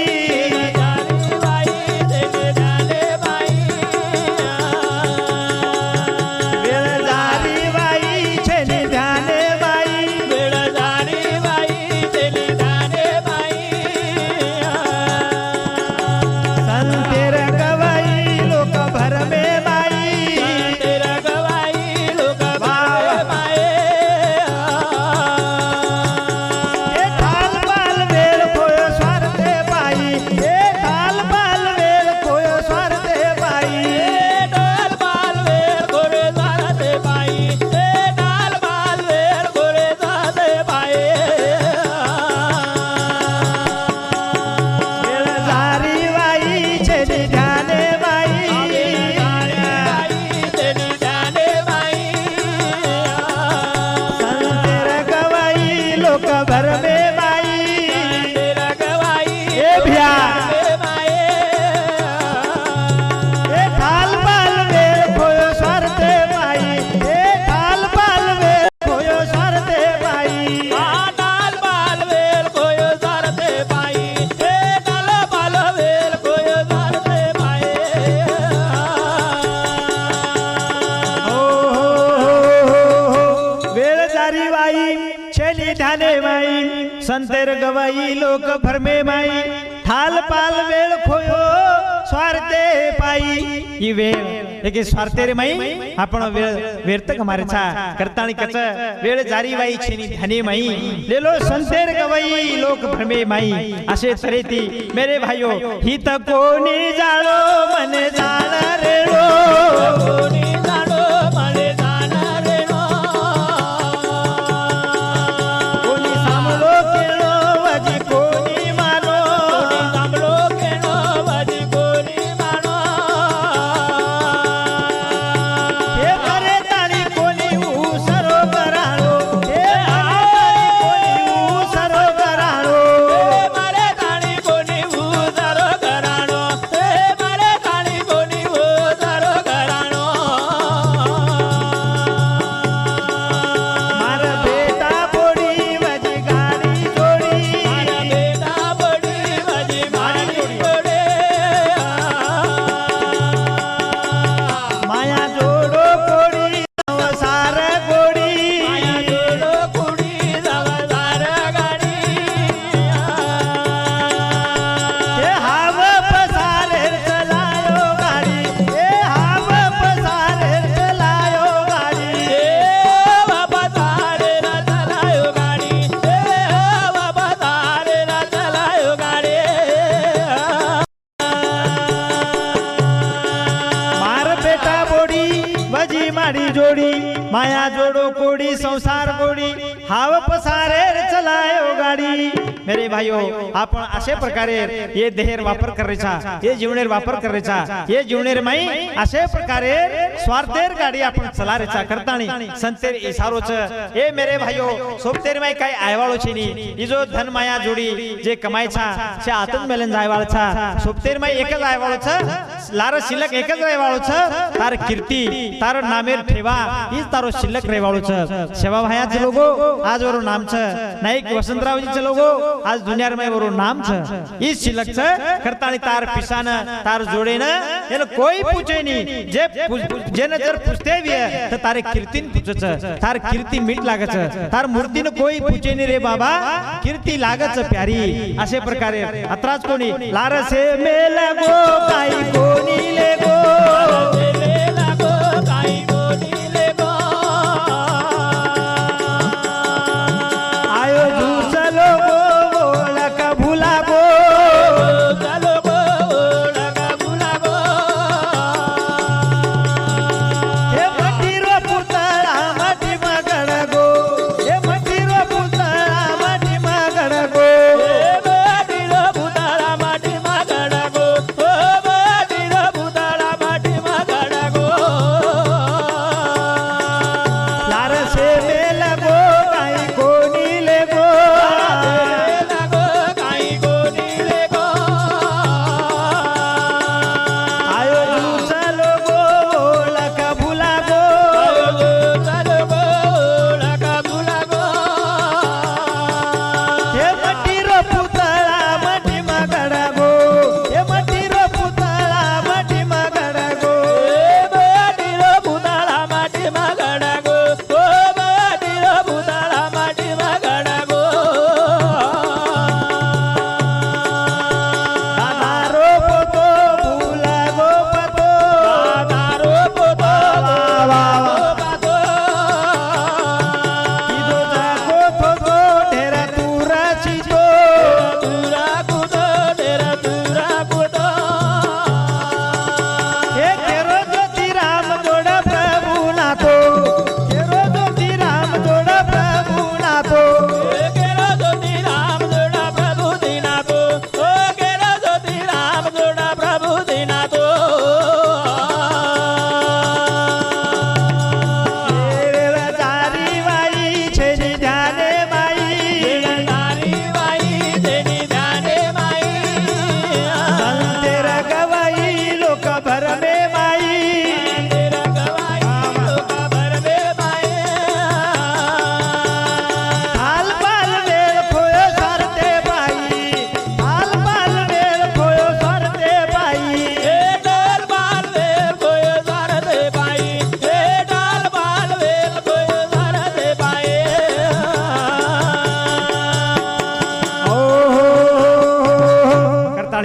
संतेर गवाई लोक भरमे माई, थाल पाल वेळ खोयो स्वार्थे पाई। ही वेळ एक स्वार्थेरे माई आपण वेळ व्यर्थ कमारेचा करतानी कच वेळ जारी वाई छेनी धने माई, लेलो संतेर गवाई लोक भरमे माई। असे तरेती मेरे भाइयो ही त कोणी जाळो मने जाण रेळो, कोणी जाळो मने जाण रेळो, कोणी सामलो केळो वजी कोणी मानो, कोणी सामलो केळो वजी कोणी मानो, हे करे ताळी कोणी उसरो कराळो, हे कोणी उसरो कराळो, हे मारे ताळी कोणी उसरो कराळो, हे मारे ताळी कोणी उसरो कराळो। मार बेटा बोडी वजी गाडी जोडी, मार बेटा बोडी वजी गाडी जोडी, माया जोडो कोडी संसार गोडी, माया जोडो कोडी संसार गाडी, हे हाव पसारे चलायो गाडी, हे हाव पसारे चलायो गाडी, हे बाबा सारे ना चलायो गाडी, हे बाबा सारे ना चलायो गाडी। मार बेटा बोडी वजी माडी जोडी, माया जोडो कोडी संसार गोडी, हाव पसारे चलायो गाडी। मेरे भाइयों आपण अशा प्रकारे ये देहेर वापर करायचा, ये जीवनेर वापर करायचा, ये जीवनेर माई अशा प्रकारे स्वार्थेर गाडी आपण चलारेचा करतानी संतेर इसारोच ए मेरे भाइयों सोबतेर माई काय आयवाळो छेनी इजो धन माया जोडी जे कमायचा छे आतन मेलन जायवाळचा सोबतेर माई एकच आयवाळोच लार शिल्लक एकच आयवाळोच तार कीर्ती तार नामेर ठेवा हीच तारो शिल्लक रेवाळोच। सेवा भायाचे लोगो आज वरो नामच नाईक वसंतरावजीचे लोगो आज दुनियार में वरो नाम छ इस शिल्लक छ करतानी तार पिसान तार जोड़े न एन कोई पूछे नहीं जे जेने जर पूछते भी है तो तारे कीर्तिन पूछच तार कीर्ती मीठ लागच तार मूर्ती न कोई पूछे नहीं रे बाबा कीर्ती लागच प्यारी। असे प्रकारे अत्राच कोणी लार से मेल गो काही कोणी ले गो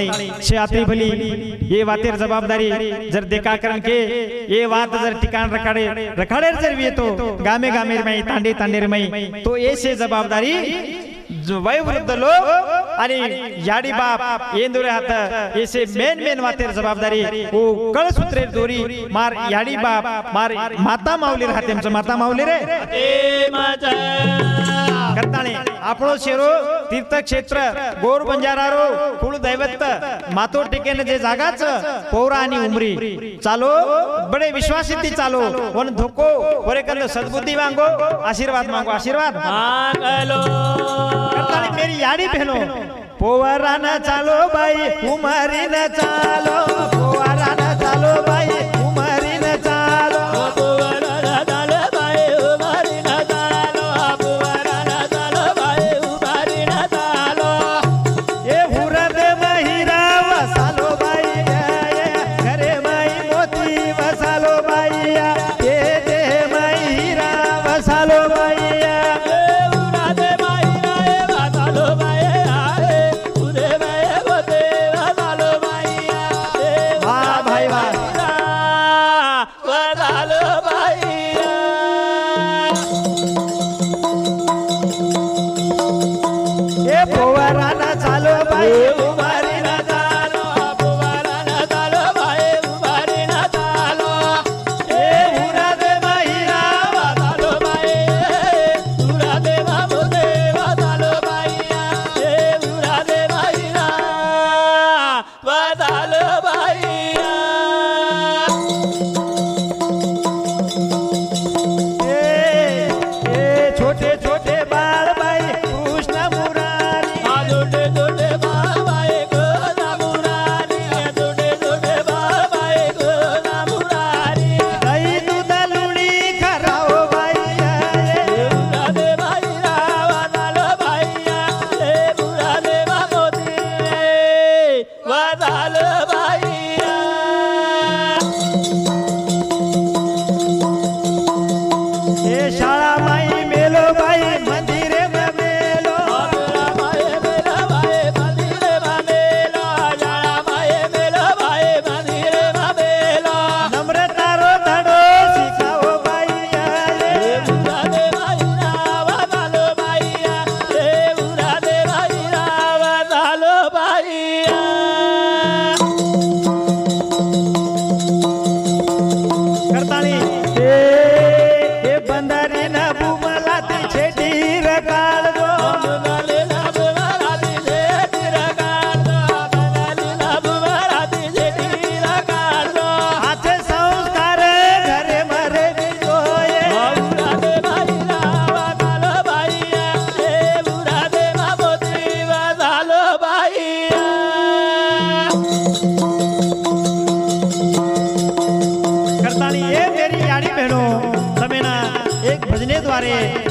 करतानी से आती भली ये वातेर जवाबदारी जर देखा करन के ये बात जर ठिकाण रखाड़े जर भी तो गामे गामे में तांडे तांडेर में तो ऐसे जवाबदारी जो वयोवृद्ध लोग आणि याडी बाप येंदुरे हात ऐसे मेन वातेर जबाबदारी वो कळसूत्रे दोरी मार याडी बाप मार माता माऊली राहते आमचं माता माऊली रे ए माझा करताने આપણો શેરો तीर्थक्षेत्र गोर बंजारारो कुळ दैवत मातो टिकेने जे जागाच पौरा आणि उमरी चालो बडे विश्वासिती चालो वन धोको वरे कंद सद्बुद्धी मांगो आशीर्वाद मागलो करताने मेरी याडी बहनो पोवारा न चालो बाई उमरी न चालो पोवारा न चालो बाई उमरी न चालो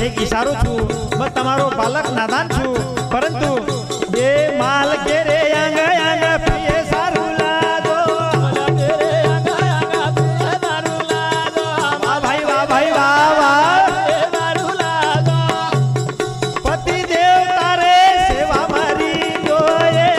एक इशारो छू मैं तमारो बालक नादान छू परंतु ये माल के रे अंग अंग प्रिय सारू लादो वाह भाई वाह पति देव तारे सेवा मारी जोए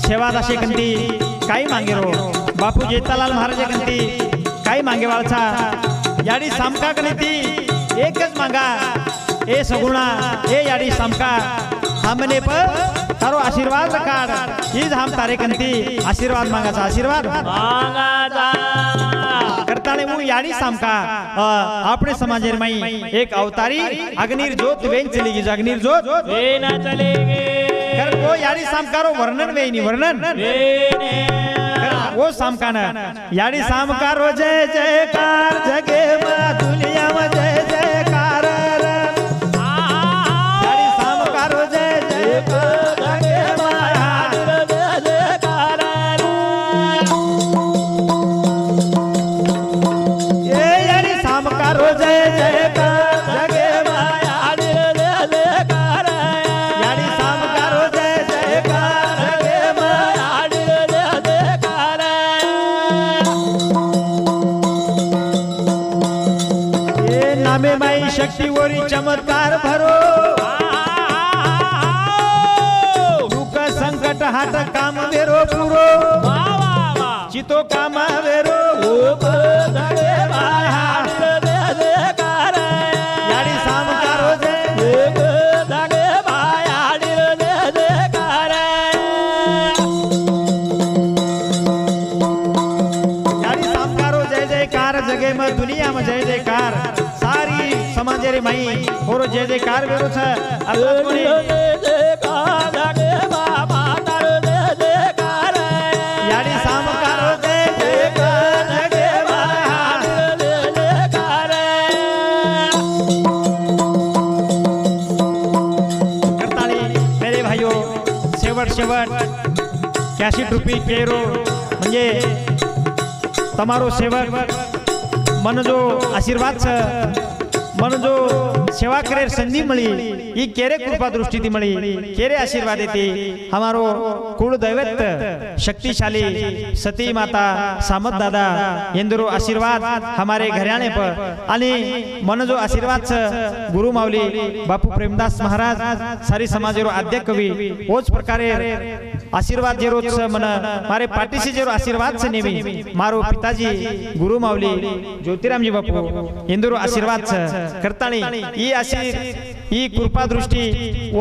सेवा दाशे कंती काही मागे रो बापू जेतालाल महाराज कंती काही मागे वाळचा याडी सामका कनेती एकच मागा ए सगुणा ए याडी सामका हमने पर तारो आशीर्वाद काढ हीच हम तारे कंती आशीर्वाद मागाचा आशीर्वाद मागाचा करताने मु याडी सामका આપણે સમાજેર માં એક અવતારી અગ્નિર જ્યોત વેન ચલી ગઈ અગ્નિર જ્યોત वेना चलेगे कर वो याडी सामकारो वर्णन वेनी वर्णन वेने वो सामकाना याडी सामकारो जय जयकार जगे में दुनिया में जय जयकार याडी सामकारो जय जयकार जगे में ये याडी सामकारो जय जयकार जगे में याडी सामकारो जय जयकार जगे में ये नामे माई शक्ति वरी चमत्कार भरो दुःख संकट हात काम वेरो पुरो चितो काम वेरो याडी सामकारो जय याडी सामकारो जय जयकार जगे में दुनिया में जय जयकार सारी समाजे रे माई होरो जय जयकार वेरो छ अल्लाह याडी सामकारो जय जयकार जगे करताली मेरे भाइयों शेवट शेवट 81 रुपये केरो म्हणजे તમારો સેવક મન જો આશીર્વાદ છે મન જો સેવા કરે સંધિ મળી ઈ કેરે કૃપા દૃષ્ટિથી મળી કેરે આશીર્વાદ હતી हमारो कुल दैवत शक्तिशाली सती माता सामत दादा इंदरो आशीर्वाद हमारे घराणे पर आणि मन जो आशीर्वाद छ गुरु माऊली बापू प्रेमदास महाराज सारी समाजेरो आद्य कवी ओच प्रकारे आशीर्वाद जे रोज मन मारे पाठीशी जे आशीर्वाद छ नेवी मारो पिताजी गुरु माऊली ज्योतिरामजी बापू इंदरो आशीर्वाद छ करताणी ई आशीर ई कृपा दृष्टि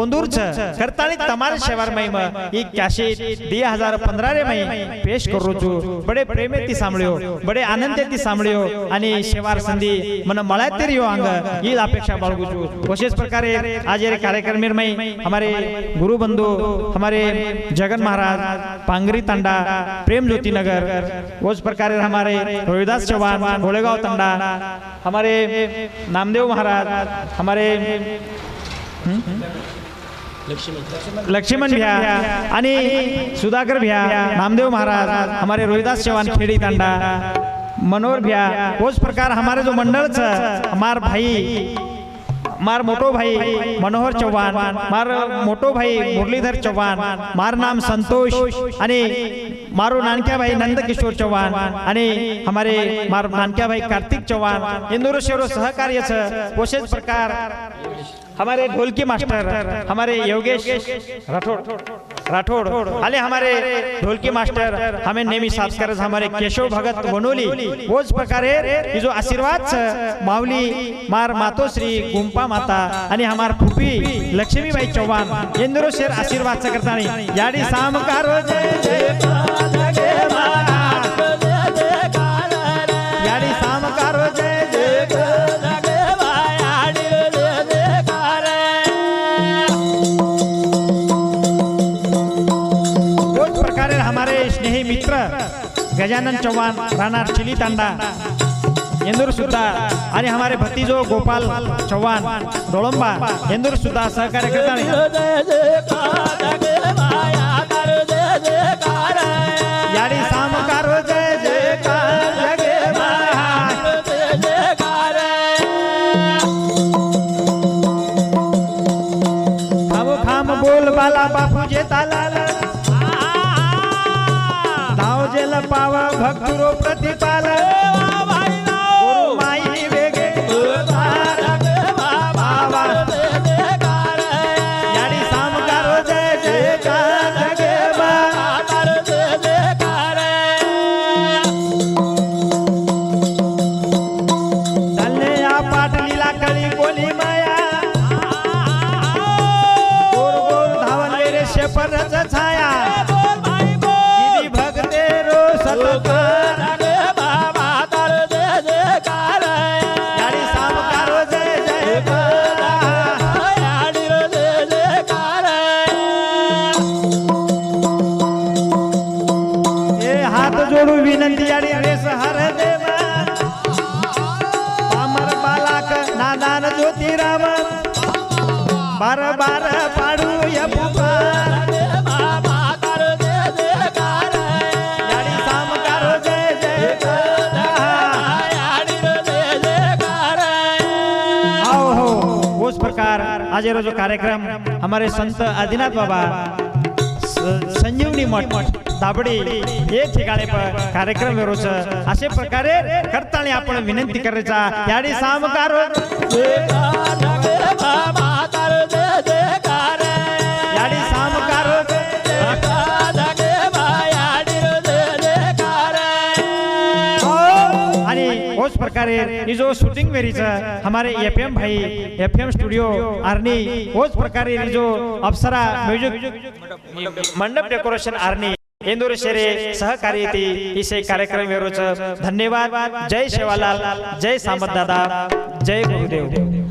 ओंदूर छ करताणी તમારે શેવાર મહિમા ઈ કેસેટ 2015 રે મહી પેશ કરું છું બડે પ્રેમેથી સાંભળ્યો બડે આનંદથી સાંભળ્યો અને શેવાર સંધિ મને મળાતે રહ્યો અંગ ઈ અપેક્ષા બાળગું છું વિશેષ પ્રકારે આજે રે કાર્યક્રમ में हमारे गुरु बंधु हमारे जगन महाराज पांगरी तांडा प्रेम ज्योति नगर उस प्रकार हमारे रोहिदास चौहान गोलेगांव तांडा हमारे नामदेव महाराज हमारे लक्ष्मण भैया आणि सुधाकर भैया नामदेव महाराज हमारे रोहिदास चौहान खेड़ी तांडा मनोहर भैया उस प्रकार हमारे जो मंडल छ हमार भाई मार मोटो भाई मनोहर चौहान मार मोटो भाई मुरलीधर चौहान मार नाम संतोष आणि मारो नानक्या भाई नंदकिशोर चौहान आणि हमारे मार नानक्या भाई कार्तिक चौहान इंदोर शेरो सहकार्य छ विशेष प्रकार हमारे ढोलकी मास्टर हमारे योगेश राठौड़ हाले हमारे ढोलकी मास्टर हमें नेहमी साथ करत हमारे केशव भगत वनोली वोच प्रकारे ही जो आशीर्वाद छ माऊली मार मातोश्री गुंपा माता आणि हमार फुफी लक्ष्मीबाई चौहान इंदरो शेर आशीर्वाद छ करतानी याडी सामकारो जय याडी सामकारो जय हमारे स्नेही मित्र गजानन चौहान राहणार चिली तांडा इंदूर सुद्धा आणि हमारे भतीजो गोपाल चौहान डोळंबा इंदूर सुद्धा सहकार्य करतात याडी सामकारो जय जयकार जगे खाम खाम बोल बाला बापू जे तालाल जेल पावा भक्तुरो प्रतिपाल गुरु माई वेगे याडी सामकारो जय जयकार जगे विनंती याडी रेस हर देवा अमर बालाक नादान ज्योतिराम बार बार पाडू या पुकार बाबा करो जय जयकार याडी साम करो जय जयकार याडी रो जय जयकार आओ हो उस प्रकार आज रोज कार्यक्रम हमारे संत आदिनाथ बाबा संजीवनी मठ दाबडी हे ठिकाणी कार्यक्रम रोज असे प्रकारे करताना आपण विनंती करायचा याडी सामकार जयकार बाबा करो जय जयकार याडी सामकार याडी रो जय जयकार आणि उस प्रकारे ये जो शूटिंग मेरीच हमारे एफएम भाई एफएम स्टूडियो आर्नी उस प्रकारे ये जो अप्सरा म्यूजिक मंडप डेकोरेशन आर्नी इंदूर शेरे सहकारी थी इसे कार्यक्रम वेरोच धन्यवाद जय शेवालाल जय सामंत दादा जय गुरुदेव